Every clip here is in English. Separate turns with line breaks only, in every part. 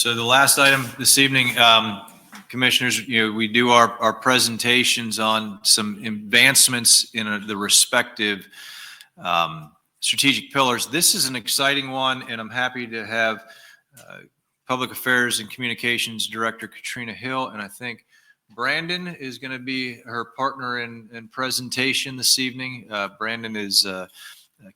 So the last item this evening, Commissioners, we do our presentations on some advancements in the respective strategic pillars. This is an exciting one, and I'm happy to have Public Affairs and Communications Director Katrina Hill, and I think Brandon is going to be her partner in presentation this evening. Brandon is a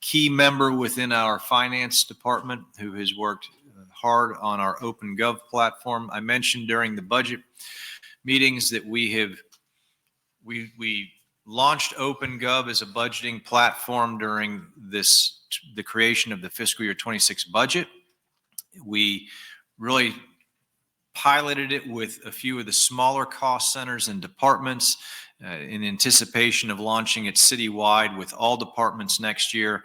key member within our finance department who has worked hard on our OpenGov platform. I mentioned during the budget meetings that we launched OpenGov as a budgeting platform during the creation of the fiscal year 26 budget. We really piloted it with a few of the smaller cost centers and departments in anticipation of launching it citywide with all departments next year.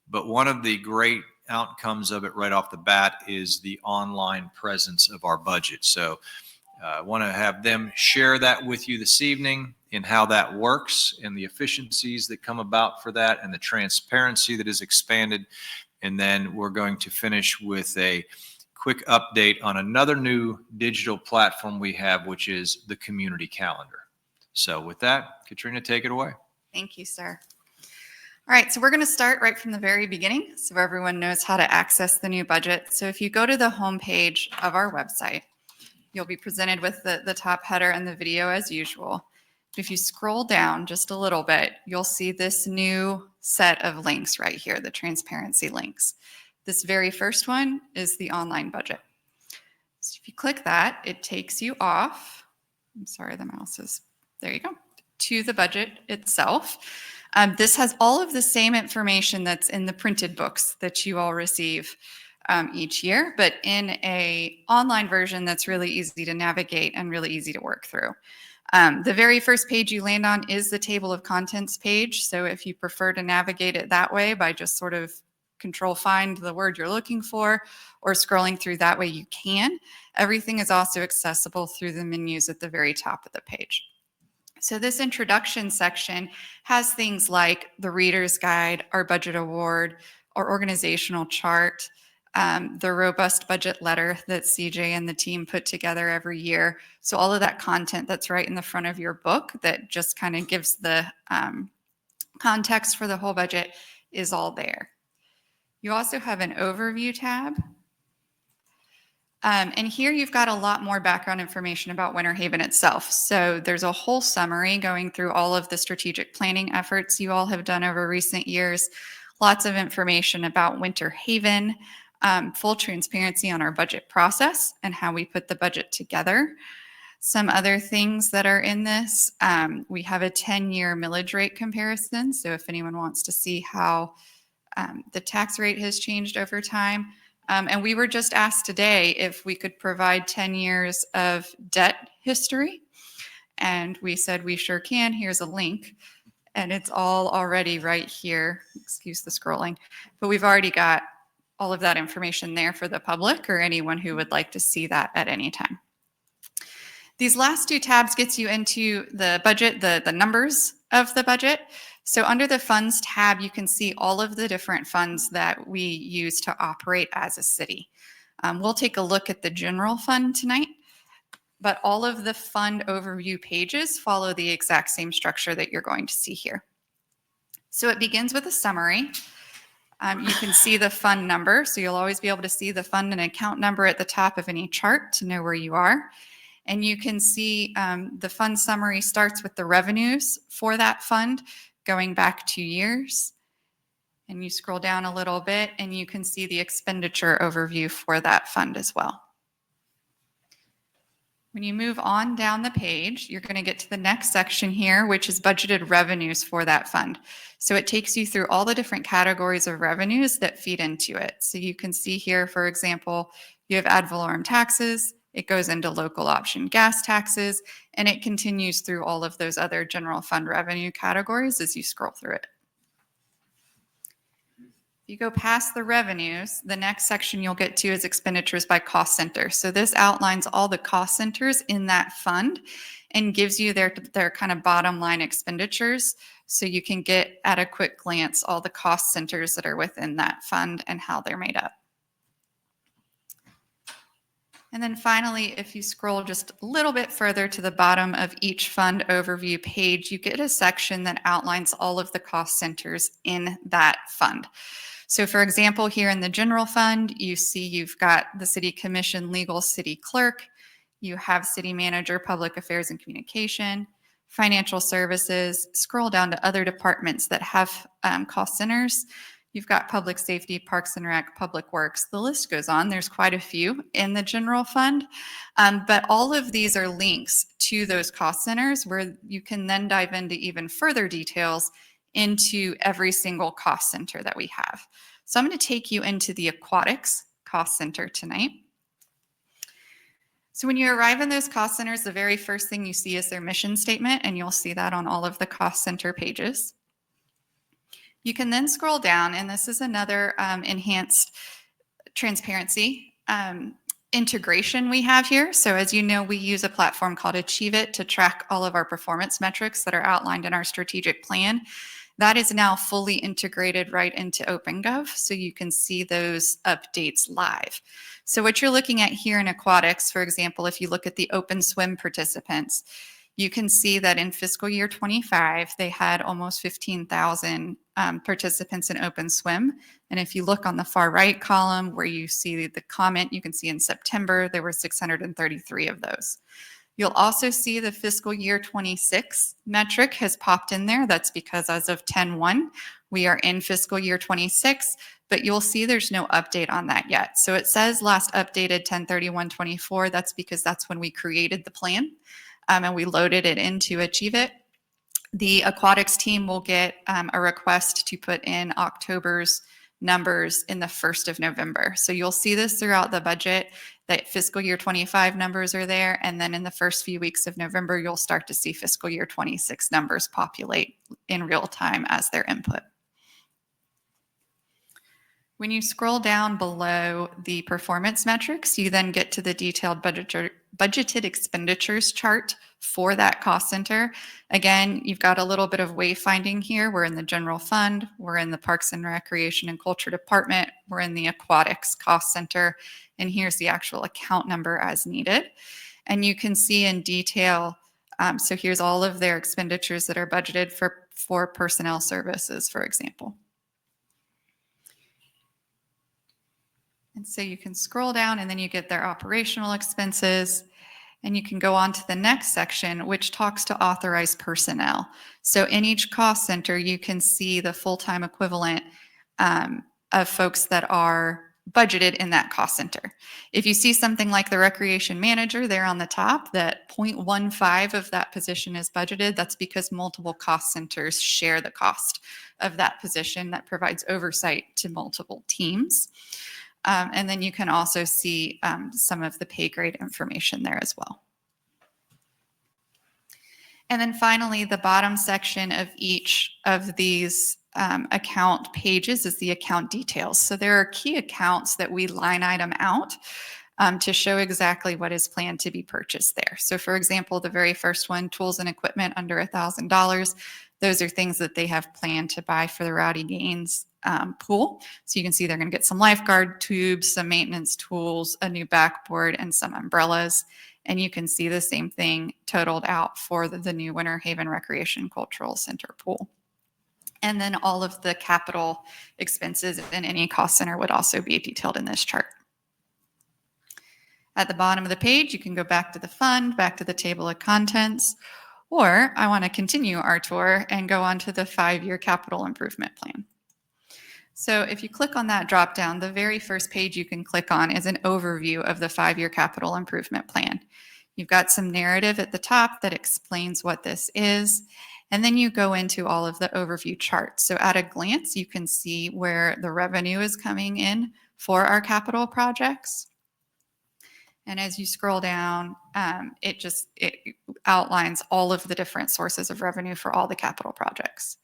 But one of the great outcomes of it right off the bat is the online presence of our budget. So I want to have them share that with you this evening in how that works and the efficiencies that come about for that and the transparency that is expanded. And then we're going to finish with a quick update on another new digital platform we have, which is the community calendar. So with that, Katrina, take it away.
Thank you, sir. All right, so we're going to start right from the very beginning so everyone knows how to access the new budget. So if you go to the home page of our website, you'll be presented with the top header and the video as usual. If you scroll down just a little bit, you'll see this new set of links right here, the transparency links. This very first one is the online budget. So if you click that, it takes you off. I'm sorry, the mouse is, there you go, to the budget itself. This has all of the same information that's in the printed books that you all receive each year, but in a online version that's really easy to navigate and really easy to work through. The very first page you land on is the table of contents page. So if you prefer to navigate it that way by just sort of control find the word you're looking for or scrolling through that way, you can. Everything is also accessible through the menus at the very top of the page. So this introduction section has things like the reader's guide, our budget award, our organizational chart, the robust budget letter that CJ and the team put together every year. So all of that content that's right in the front of your book that just kind of gives the context for the whole budget is all there. You also have an overview tab. And here you've got a lot more background information about Winter Haven itself. So there's a whole summary going through all of the strategic planning efforts you all have done over recent years. Lots of information about Winter Haven, full transparency on our budget process and how we put the budget together. Some other things that are in this, we have a 10-year millage rate comparison. So if anyone wants to see how the tax rate has changed over time. And we were just asked today if we could provide 10 years of debt history. And we said we sure can. Here's a link. And it's all already right here. Excuse the scrolling. But we've already got all of that information there for the public or anyone who would like to see that at any time. These last two tabs gets you into the budget, the numbers of the budget. So under the funds tab, you can see all of the different funds that we use to operate as a city. We'll take a look at the general fund tonight, but all of the fund overview pages follow the exact same structure that you're going to see here. So it begins with a summary. You can see the fund number, so you'll always be able to see the fund and account number at the top of any chart to know where you are. And you can see the fund summary starts with the revenues for that fund going back 2 years. And you scroll down a little bit and you can see the expenditure overview for that fund as well. When you move on down the page, you're going to get to the next section here, which is budgeted revenues for that fund. So it takes you through all the different categories of revenues that feed into it. So you can see here, for example, you have ad valorem taxes, it goes into local option gas taxes, and it continues through all of those other general fund revenue categories as you scroll through it. If you go past the revenues, the next section you'll get to is expenditures by cost center. So this outlines all the cost centers in that fund and gives you their kind of bottom line expenditures. So you can get at a quick glance all the cost centers that are within that fund and how they're made up. And then finally, if you scroll just a little bit further to the bottom of each fund overview page, you get a section that outlines all of the cost centers in that fund. So for example, here in the general fund, you see you've got the city commission, legal, city clerk, you have city manager, public affairs and communication, financial services. Scroll down to other departments that have cost centers. You've got public safety, parks and rec, public works. The list goes on. There's quite a few in the general fund. But all of these are links to those cost centers where you can then dive into even further details into every single cost center that we have. So I'm going to take you into the aquatics cost center tonight. So when you arrive in those cost centers, the very first thing you see is their mission statement, and you'll see that on all of the cost center pages. You can then scroll down, and this is another enhanced transparency integration we have here. So as you know, we use a platform called Achieve It to track all of our performance metrics that are outlined in our strategic plan. That is now fully integrated right into OpenGov, so you can see those updates live. So what you're looking at here in aquatics, for example, if you look at the open swim participants, you can see that in fiscal year 25, they had almost 15,000 participants in open swim. And if you look on the far right column where you see the comment, you can see in September, there were 633 of those. You'll also see the fiscal year 26 metric has popped in there. That's because as of 10/1, we are in fiscal year 26, but you'll see there's no update on that yet. So it says last updated 10/31/24. That's because that's when we created the plan and we loaded it into Achieve It. The aquatics team will get a request to put in October's numbers in the 1st of November. So you'll see this throughout the budget, that fiscal year 25 numbers are there. And then in the first few weeks of November, you'll start to see fiscal year 26 numbers populate in real time as their input. When you scroll down below the performance metrics, you then get to the detailed budgeted expenditures chart for that cost center. Again, you've got a little bit of wayfinding here. We're in the general fund, we're in the Parks and Recreation and Culture Department, we're in the aquatics cost center, and here's the actual account number as needed. And you can see in detail, so here's all of their expenditures that are budgeted for personnel services, for example. And so you can scroll down and then you get their operational expenses, and you can go on to the next section, which talks to authorized personnel. So in each cost center, you can see the full-time equivalent of folks that are budgeted in that cost center. If you see something like the recreation manager there on the top, that 0.15 of that position is budgeted, that's because multiple cost centers share the cost of that position that provides oversight to multiple teams. And then you can also see some of the pay grade information there as well. And then finally, the bottom section of each of these account pages is the account details. So there are key accounts that we line item out to show exactly what is planned to be purchased there. So for example, the very first one, tools and equipment under $1,000. Those are things that they have planned to buy for the Rowdy Gaines pool. So you can see they're going to get some lifeguard tubes, some maintenance tools, a new backboard, and some umbrellas. And you can see the same thing totaled out for the new Winter Haven Recreation Cultural Center pool. And then all of the capital expenses in any cost center would also be detailed in this chart. At the bottom of the page, you can go back to the fund, back to the table of contents, or I want to continue our tour and go on to the 5-year capital improvement plan. So if you click on that drop down, the very first page you can click on is an overview of the 5-year capital improvement plan. You've got some narrative at the top that explains what this is, and then you go into all of the overview charts. So at a glance, you can see where the revenue is coming in for our capital projects. And as you scroll down, it outlines all of the different sources of revenue for all the capital projects.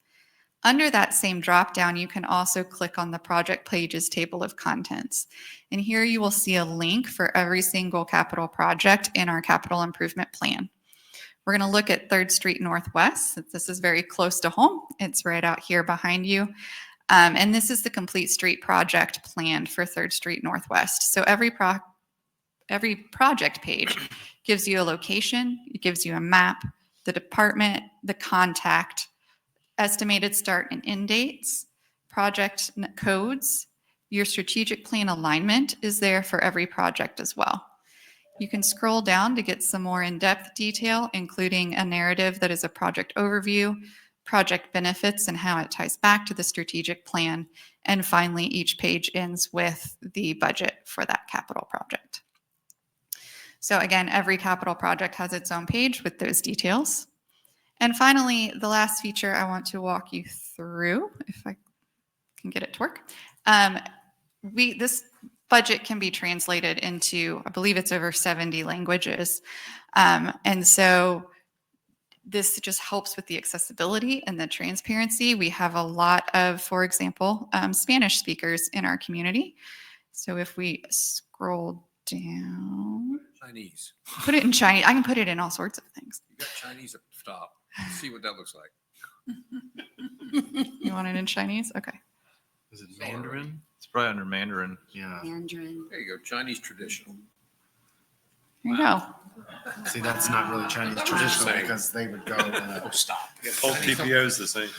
Under that same drop down, you can also click on the project pages table of contents. And here you will see a link for every single capital project in our capital improvement plan. We're going to look at 3rd Street Northwest. This is very close to home. It's right out here behind you. And this is the complete street project planned for 3rd Street Northwest. So every every project page gives you a location, it gives you a map, the department, the contact, estimated start and end dates, project codes. Your strategic plan alignment is there for every project as well. You can scroll down to get some more in-depth detail, including a narrative that is a project overview, project benefits and how it ties back to the strategic plan. And finally, each page ends with the budget for that capital project. So again, every capital project has its own page with those details. And finally, the last feature I want to walk you through, if I can get it to work. This budget can be translated into, I believe it's over 70 languages. And so this just helps with the accessibility and the transparency. We have a lot of, for example, Spanish speakers in our community. So if we scroll down,
Chinese.
put it in Chinese. I can put it in all sorts of things.
You got Chinese at the top. Let's see what that looks like.
You want it in Chinese? Okay.
Is it Mandarin? It's probably under Mandarin.
Yeah.
Mandarin.
There you go. Chinese traditional.
Here you go.
See, that's not really Chinese traditional
saying.
because they would go.
Oh, stop.
Whole TPO is the same.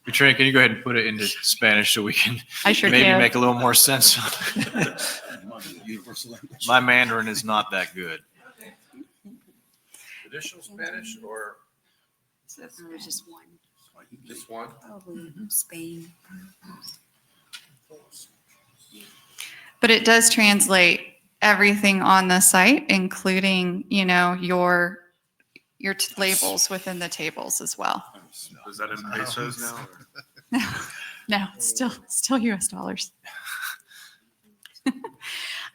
Katrina, can you go ahead and put it into Spanish so we can
I sure
maybe
can.
make a little more sense? My Mandarin is not that good.
Traditional Spanish or
So there was just one.
just one?
Probably Spain.
But it does translate everything on the site, including, you know, your labels within the tables as well.
Is that in pesos now?
No, it's still US dollars.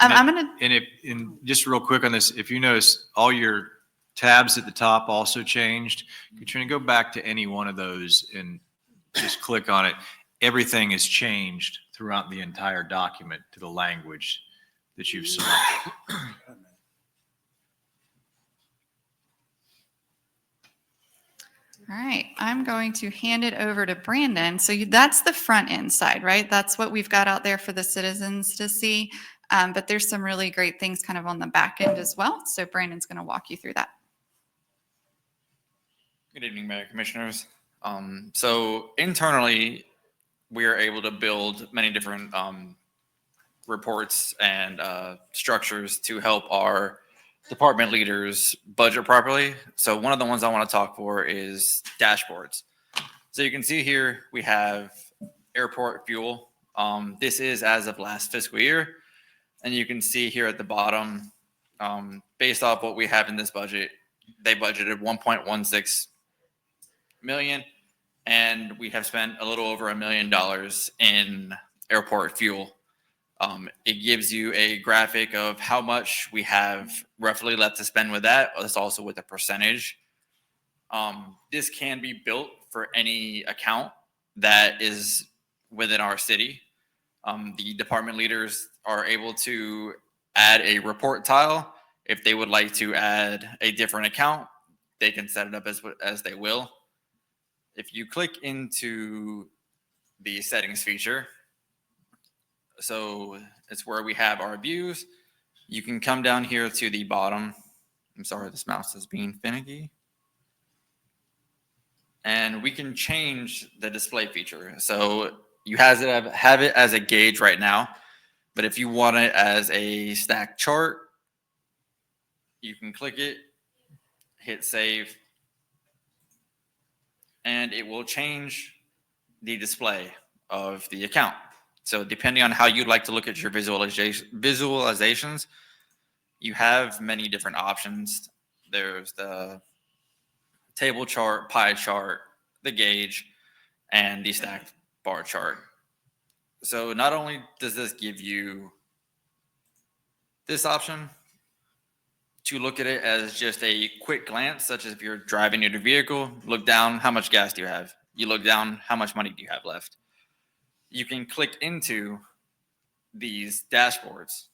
I'm gonna.
And just real quick on this, if you notice, all your tabs at the top also changed. Katrina, go back to any one of those and just click on it. Everything is changed throughout the entire document to the language that you've selected.
All right, I'm going to hand it over to Brandon. So that's the front end side, right? That's what we've got out there for the citizens to see. But there's some really great things kind of on the back end as well. So Brandon's going to walk you through that.
Good evening, Mayor Commissioners. So internally, we are able to build many different reports and structures to help our department leaders budget properly. So one of the ones I want to talk for is dashboards. So you can see here we have airport fuel. This is as of last fiscal year. And you can see here at the bottom, based off what we have in this budget, they budgeted 1.16 million, and we have spent a little over $1 million in airport fuel. It gives you a graphic of how much we have roughly left to spend with that. It's also with a percentage. This can be built for any account that is within our city. The department leaders are able to add a report tile. If they would like to add a different account, they can set it up as they will. If you click into the settings feature, so it's where we have our views. You can come down here to the bottom. I'm sorry, this mouse is being finicky. And we can change the display feature. So you have it as a gauge right now, but if you want it as a stack chart, you can click it, hit save, and it will change the display of the account. So depending on how you'd like to look at your visualizations, you have many different options. There's the table chart, pie chart, the gauge, and the stacked bar chart. So not only does this give you this option to look at it as just a quick glance, such as if you're driving your vehicle, look down, how much gas do you have? You look down, how much money do you have left? You can click into these dashboards.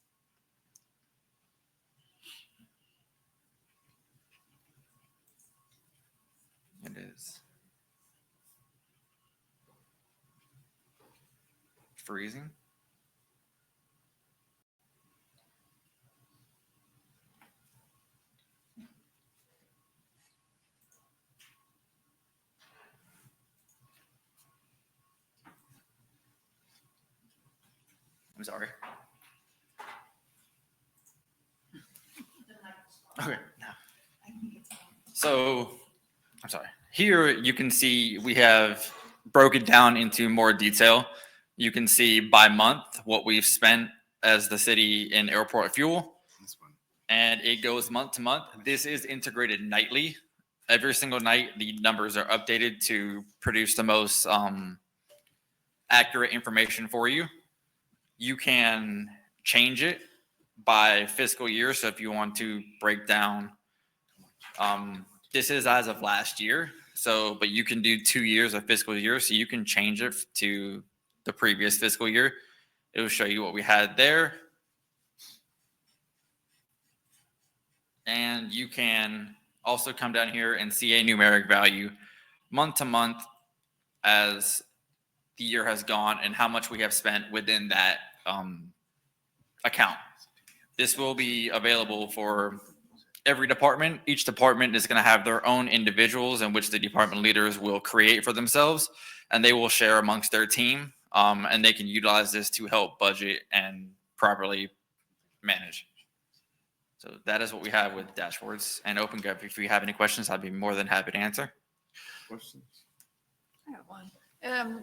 It is freezing. I'm sorry. Okay. So, I'm sorry. Here you can see we have broken down into more detail. You can see by month what we've spent as the city in airport fuel,
This one.
and it goes month to month. This is integrated nightly. Every single night, the numbers are updated to produce the most accurate information for you. You can change it by fiscal year. So if you want to break down, this is as of last year. So, but you can do 2 years of fiscal year. So you can change it to the previous fiscal year. It will show you what we had there. And you can also come down here and see a numeric value month to month as the year has gone and how much we have spent within that account. This will be available for every department. Each department is going to have their own individuals in which the department leaders will create for themselves, and they will share amongst their team, and they can utilize this to help budget and properly manage. So that is what we have with dashboards and OpenGov. If you have any questions, I'd be more than happy to answer.
Questions?
I have one.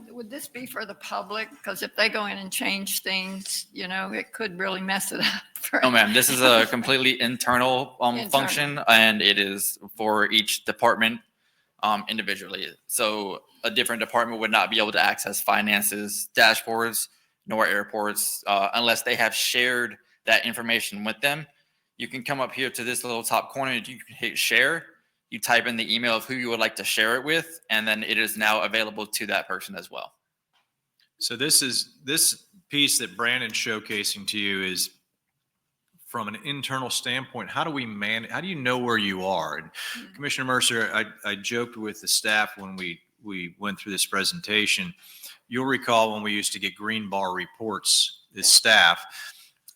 Would this be for the public? Because if they go in and change things, you know, it could really mess it up.
No, ma'am. This is a completely internal function, and it is for each department individually. So a different department would not be able to access finances, dashboards, nor airports unless they have shared that information with them. You can come up here to this little top corner. You can hit share. You type in the email of who you would like to share it with, and then it is now available to that person as well.
So this piece that Brandon's showcasing to you is from an internal standpoint. How do we manage? How do you know where you are? And Commissioner Mercer, I joked with the staff when we went through this presentation. You'll recall when we used to get green bar reports as staff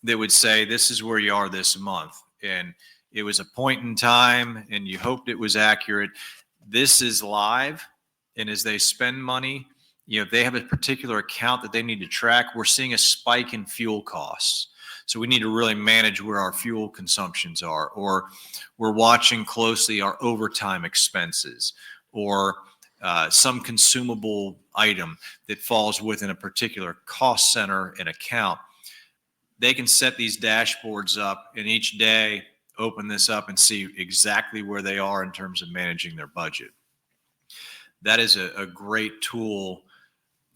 that would say, this is where you are this month. And it was a point in time and you hoped it was accurate. This is live. And as they spend money, you know, if they have a particular account that they need to track, we're seeing a spike in fuel costs. So we need to really manage where our fuel consumptions are, or we're watching closely our overtime expenses, or some consumable item that falls within a particular cost center and account. They can set these dashboards up and each day open this up and see exactly where they are in terms of managing their budget. That is a great tool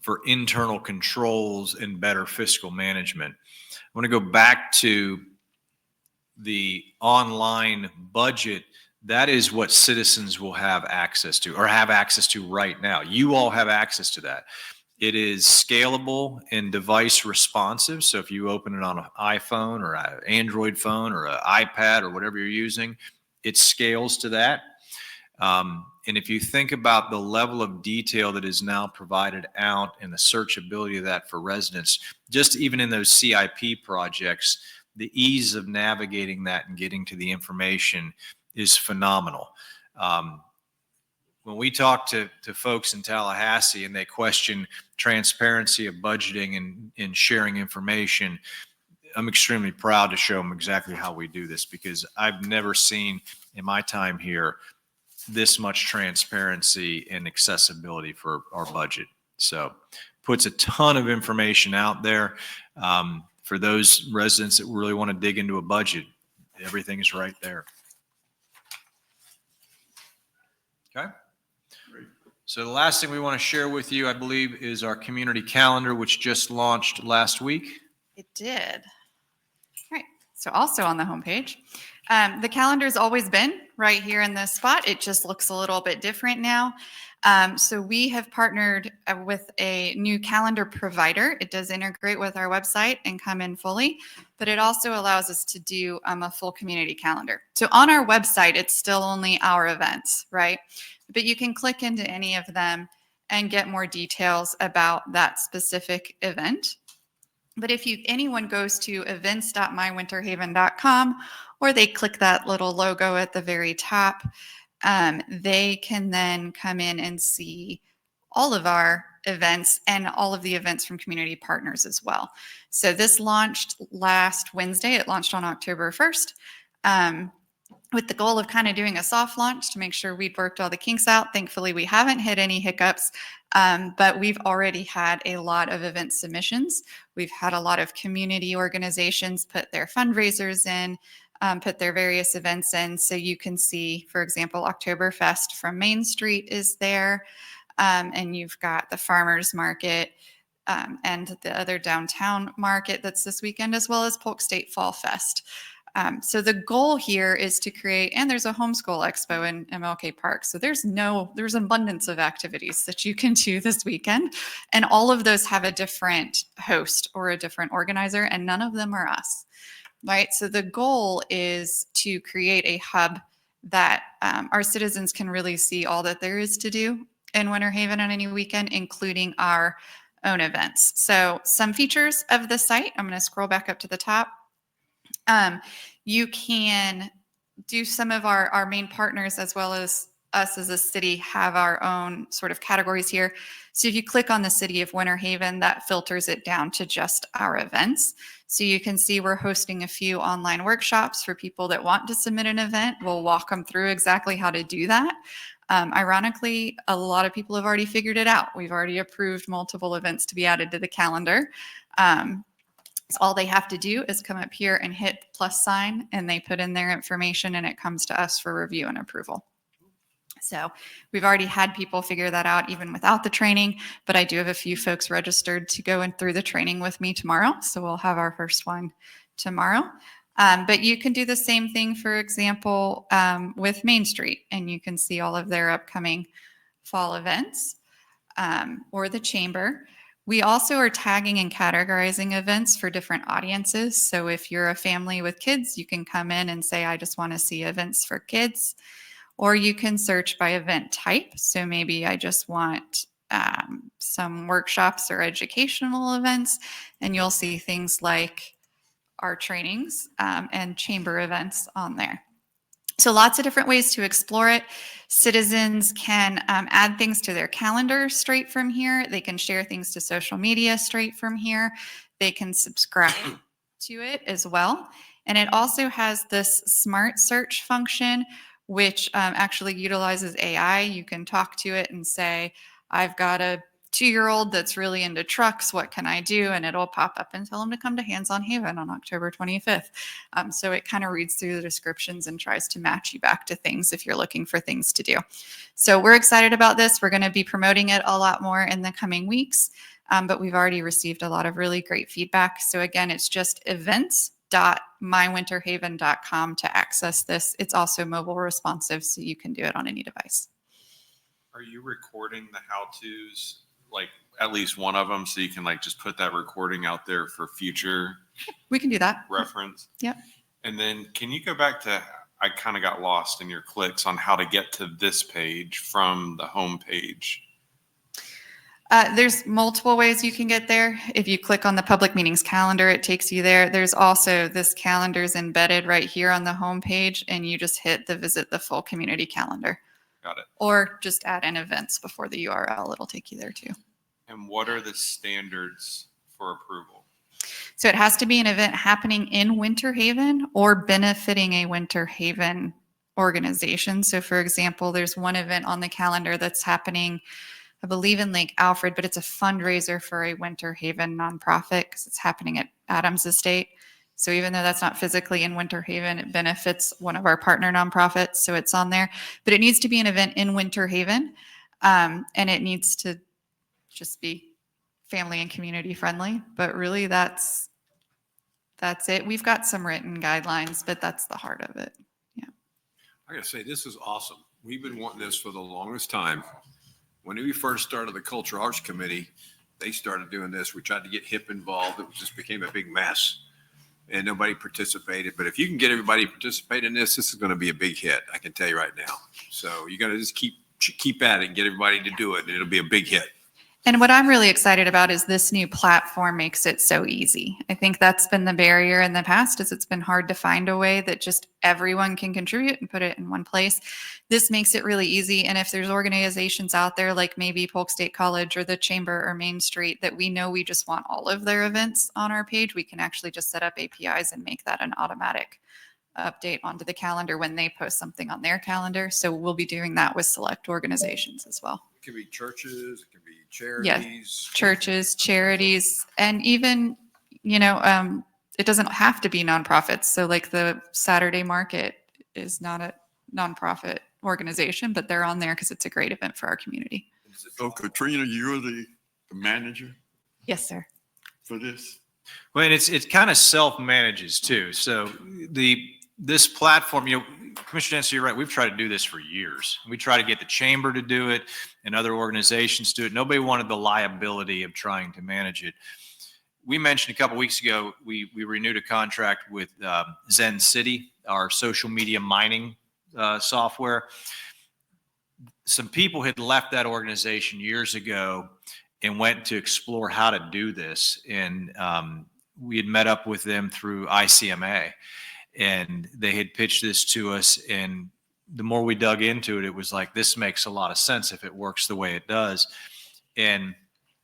for internal controls and better fiscal management. I want to go back to the online budget. That is what citizens will have access to, or have access to right now. You all have access to that. It is scalable and device responsive. So if you open it on an iPhone or an Android phone or an iPad or whatever you're using, it scales to that. And if you think about the level of detail that is now provided out and the searchability of that for residents, just even in those CIP projects, the ease of navigating that and getting to the information is phenomenal. When we talk to folks in Tallahassee and they question transparency of budgeting and sharing information, I'm extremely proud to show them exactly how we do this, because I've never seen in my time here this much transparency and accessibility for our budget. So puts a ton of information out there for those residents that really want to dig into a budget. Everything is right there. Okay. So the last thing we want to share with you, I believe, is our community calendar, which just launched last week.
It did. All right. So also on the homepage, the calendar has always been right here in this spot. It just looks a little bit different now. So we have partnered with a new calendar provider. It does integrate with our website and come in fully, but it also allows us to do a full community calendar. So on our website, it's still only our events, right? But you can click into any of them and get more details about that specific event. But if anyone goes to events.mywinterhaven.com, or they click that little logo at the very top, they can then come in and see all of our events and all of the events from community partners as well. So this launched last Wednesday. It launched on October 1st. With the goal of kind of doing a soft launch to make sure we'd worked all the kinks out. Thankfully, we haven't hit any hiccups, but we've already had a lot of event submissions. We've had a lot of community organizations put their fundraisers in, put their various events in. So you can see, for example, Oktoberfest from Main Street is there, and you've got the farmers market and the other downtown market that's this weekend, as well as Polk State Fall Fest. So the goal here is to create, and there's a homeschool expo in MLK Park. So there's abundance of activities that you can do this weekend. And all of those have a different host or a different organizer, and none of them are us, right? So the goal is to create a hub that our citizens can really see all that there is to do in Winter Haven on any weekend, including our own events. So some features of the site, I'm going to scroll back up to the top. You can do some of our main partners, as well as us as a city, have our own sort of categories here. So if you click on the city of Winter Haven, that filters it down to just our events. So you can see we're hosting a few online workshops for people that want to submit an event. We'll walk them through exactly how to do that. Ironically, a lot of people have already figured it out. We've already approved multiple events to be added to the calendar. So all they have to do is come up here and hit plus sign, and they put in their information, and it comes to us for review and approval. So we've already had people figure that out even without the training, but I do have a few folks registered to go in through the training with me tomorrow. So we'll have our first one tomorrow. But you can do the same thing, for example, with Main Street, and you can see all of their upcoming fall events, or the chamber. We also are tagging and categorizing events for different audiences. So if you're a family with kids, you can come in and say, I just want to see events for kids. Or you can search by event type. So maybe I just want some workshops or educational events, and you'll see things like our trainings and chamber events on there. So lots of different ways to explore it. Citizens can add things to their calendar straight from here. They can share things to social media straight from here. They can subscribe to it as well. And it also has this smart search function, which actually utilizes AI. You can talk to it and say, I've got a 2-year-old that's really into trucks. What can I do? And it'll pop up and tell them to come to Hands on Haven on October 25th. So it kind of reads through the descriptions and tries to match you back to things if you're looking for things to do. So we're excited about this. We're going to be promoting it a lot more in the coming weeks, but we've already received a lot of really great feedback. So again, it's just events.mywinterhaven.com to access this. It's also mobile responsive, so you can do it on any device.
Are you recording the how-tos, like at least one of them, so you can like just put that recording out there for future
We can do that.
reference?
Yep.
And then can you go back to, I kind of got lost in your clicks on how to get to this page from the home page.
There's multiple ways you can get there. If you click on the public meetings calendar, it takes you there. There's also this calendar is embedded right here on the home page, and you just hit the visit the full community calendar.
Got it.
Or just add in events before the URL. It'll take you there too.
And what are the standards for approval?
So it has to be an event happening in Winter Haven or benefiting a Winter Haven organization. So for example, there's one event on the calendar that's happening, I believe in Lake Alfred, but it's a fundraiser for a Winter Haven nonprofit because it's happening at Adams Estate. So even though that's not physically in Winter Haven, it benefits one of our partner nonprofits. So it's on there, but it needs to be an event in Winter Haven. And it needs to just be family and community friendly, but really that's it. We've got some written guidelines, but that's the heart of it. Yeah.
I gotta say, this is awesome. We've been wanting this for the longest time. When we first started the Cultural Arts Committee, they started doing this. We tried to get HIP involved. It just became a big mess and nobody participated. But if you can get everybody to participate in this, this is going to be a big hit. I can tell you right now. So you got to just keep at it and get everybody to do it, and it'll be a big hit.
And what I'm really excited about is this new platform makes it so easy. I think that's been the barrier in the past is it's been hard to find a way that just everyone can contribute and put it in one place. This makes it really easy. And if there's organizations out there like maybe Polk State College or the Chamber or Main Street that we know we just want all of their events on our page, we can actually just set up APIs and make that an automatic update onto the calendar when they post something on their calendar. So we'll be doing that with select organizations as well.
It can be churches, it can be charities.
Churches, charities, and even, it doesn't have to be nonprofits. So like the Saturday Market is not a nonprofit organization, but they're on there because it's a great event for our community.
So Katrina, you're the manager
Yes, sir.
for this?
Well, and it kind of self-manages too. So this platform, Commissioner Dancer, you're right. We've tried to do this for years. We try to get the chamber to do it and other organizations to do it. Nobody wanted the liability of trying to manage it. We mentioned a couple weeks ago, we renewed a contract with Zen City, our social media mining software. Some people had left that organization years ago and went to explore how to do this. And we had met up with them through ICMA. And they had pitched this to us, and the more we dug into it, it was like, this makes a lot of sense if it works the way it does. And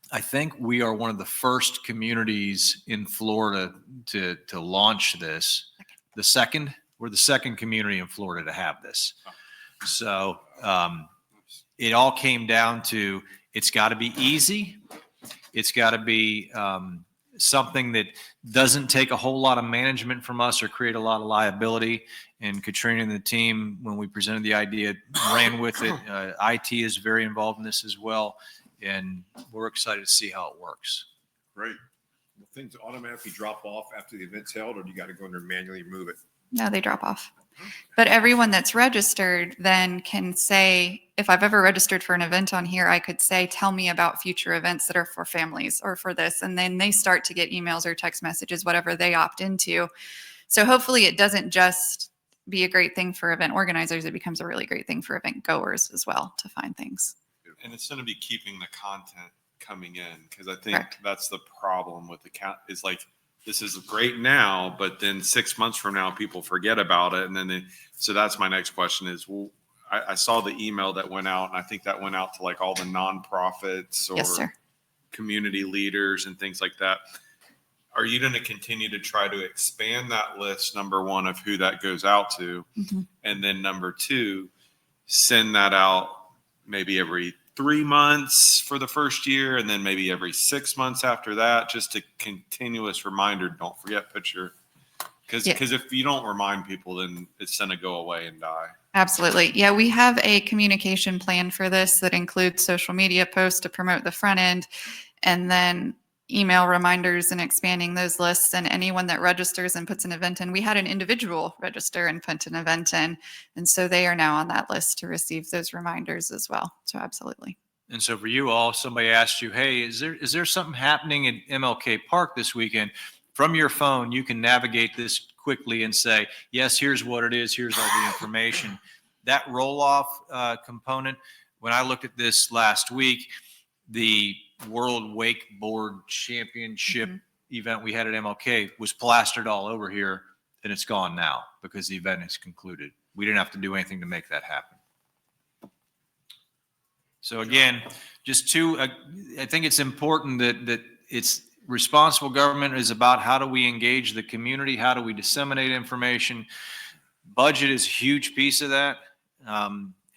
I think we are one of the first communities in Florida to launch this. We're the second community in Florida to have this. So it all came down to, it's got to be easy. It's got to be something that doesn't take a whole lot of management from us or create a lot of liability. And Katrina and the team, when we presented the idea, ran with it. IT is very involved in this as well. And we're excited to see how it works.
Great. Will things automatically drop off after the event's held, or do you got to go in there and manually move it?
No, they drop off. But everyone that's registered then can say, if I've ever registered for an event on here, I could say, tell me about future events that are for families or for this. And then they start to get emails or text messages, whatever they opt into. So hopefully it doesn't just be a great thing for event organizers. It becomes a really great thing for event goers as well to find things.
And it's going to be keeping the content coming in, because I think
Correct.
that's the problem with the count is like, this is great now, but then 6 months from now, people forget about it. And then, so that's my next question is, well, I saw the email that went out, and I think that went out to like all the nonprofits or
Yes, sir.
community leaders and things like that. Are you going to continue to try to expand that list, number one, of who that goes out to?
Mm-hmm.
And then number two, send that out maybe every 3 months for the first year, and then maybe every 6 months after that, just a continuous reminder. Don't forget, put your, because if you don't remind people, then it's going to go away and die.
Absolutely. Yeah, we have a communication plan for this that includes social media posts to promote the front end, and then email reminders and expanding those lists. And anyone that registers and puts an event in, we had an individual register and put an event in. And so they are now on that list to receive those reminders as well. So absolutely.
And so for you all, somebody asked you, hey, is there something happening at MLK Park this weekend? From your phone, you can navigate this quickly and say, yes, here's what it is. Here's all the information. That roll-off component, when I looked at this last week, the World Wakeboard Championship event we had at MLK was plastered all over here, and it's gone now because the event is concluded. We didn't have to do anything to make that happen. So again, I think it's important that it's responsible government is about how do we engage the community? How do we disseminate information? Budget is a huge piece of that.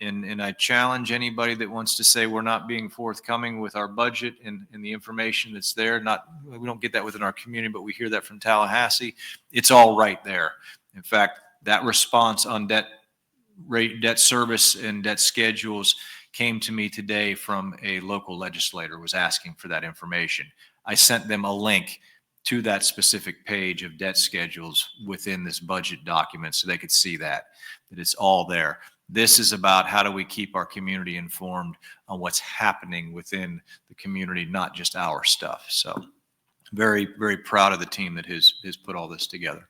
And I challenge anybody that wants to say we're not being forthcoming with our budget and the information that's there. We don't get that within our community, but we hear that from Tallahassee. It's all right there. In fact, that response on debt service and debt schedules came to me today from a local legislator, was asking for that information. I sent them a link to that specific page of debt schedules within this budget document so they could see that it's all there. This is about how do we keep our community informed on what's happening within the community, not just our stuff. So very, very proud of the team that has put all this together.